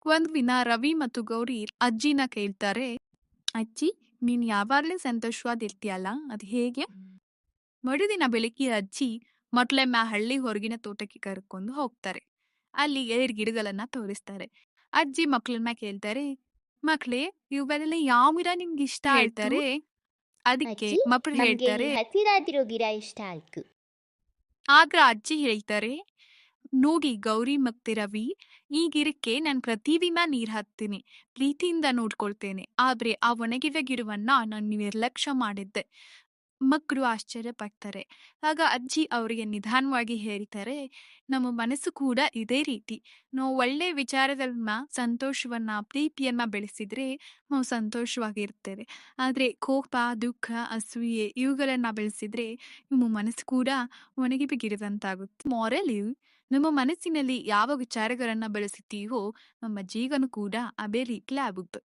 ಒಂದ್ ದಿನ ರವಿ ಮತ್ತು ಗೌರಿ ಅಜ್ಜಿನ ಕೇಳ್ತಾರೆ, ಅಜ್ಜಿ, ನೀನ್ ಯಾವಾಗ್ಲೂ ಸಂತೋಷವಾಗಿರ್ತೀಯಲ್ಲ, ಅದ್ ಹೇಗೆ? ಮರುದಿನ ಬೆಳಿಗ್ಗೆ ಅಜ್ಜಿ ಮಕ್ಳನ್ನ ಹಳ್ಳಿ ಹೊರಗಿನ ತೋಟಕ್ಕೆ ಕರ್ಕೊಂಡು ಹೋಗ್ತಾರೆ. ಅಲ್ಲಿ ಗಿಡಗಳನ್ನ ತೋರಿಸ್ತಾರೆ. ಅಜ್ಜಿ ಮಕ್ಳನ್ನ ಕೇಳ್ತಾರೆ, ಮಕ್ಳೇ, ಇವೆಲ್ಲ ಯಾವ ಗಿಡ ನಿಮ್ಗೆ ಇಷ್ಟ ಆಯ್ತು? ಹೇಳ್ತಾರೆ. ಅದಕ್ಕೆ ಅಜ್ಜಿ, ಮಕ್ಳು ನಮ್ಗೆ ಈ ಹೇಳ್ತಾರೆ, ಹಸಿರಾದಿರೋ ಗಿಡ ಇಷ್ಟ ಆಯ್ತು. ಆಗ ಅಜ್ಜಿ ಹೇಳ್ತಾರೆ, ನೋಡಿ ಗೌರಿ ಮತ್ತೆ ರವಿ, ಈ ಗಿಡಕ್ಕೆ ನಾನು ಪ್ರತಿದಿನ ನೀರ್ ಹಾಕ್ತೀನಿ, ಪ್ರೀತಿಯಿಂದ ನೋಡ್ಕೊಳ್ತೇನೆ. ಆದ್ರೆ ಆ ಒಣಗಿದ ಗಿಡವನ್ನ ನಾನು ನಿರ್ಲಕ್ಷ್ಯ ಮಾಡಿದ್ದೆ. ಮಕ್ಕಳು ಆಶ್ಚರ್ಯ ಪಡ್ತಾರೆ. ಆಗ ಅಜ್ಜಿ ಅವರಿಗೆ ನಿಧಾನವಾಗಿ ಹೇಳ್ತಾರೆ, ನಮ್ಮ ಮನಸ್ಸು ಕೂಡ ಇದೇ ರೀತಿ. ನಾವು ಒಳ್ಳೆ ವಿಚಾರಗಳನ್ನ, ಸಂತೋಷವನ್ನ, ಪ್ರೀತಿಯನ್ನ ಬೆಳೆಸಿದ್ರೆ ನಾವು ಸಂತೋಷವಾಗಿರ್ತೇವೆ. ಆದ್ರೆ ಕೋಪ, ದುಃಖ, ಅಸೂಯೆ ಇವುಗಳನ್ನ ಬೆಳೆಸಿದ್ರೆ ನಿಮ್ಮ ಮನಸ್ಸು ಕೂಡ ಒಣಗಿಬಿಗಿರಿದಂತಾಗುತ್ತೆ. ಮಾರಲ್ ಇವು, ನಮ್ಮ ಮನಸ್ಸಿನಲ್ಲಿ ಯಾವ ವಿಚಾರಗಳನ್ನ ಬೆಳೆಸುತ್ತೀವೋ ನಮ್ಮ ಜೀವನ ಕೂಡ ಅದೇ ರೀತಿ ಆಗುತ್ತೆ.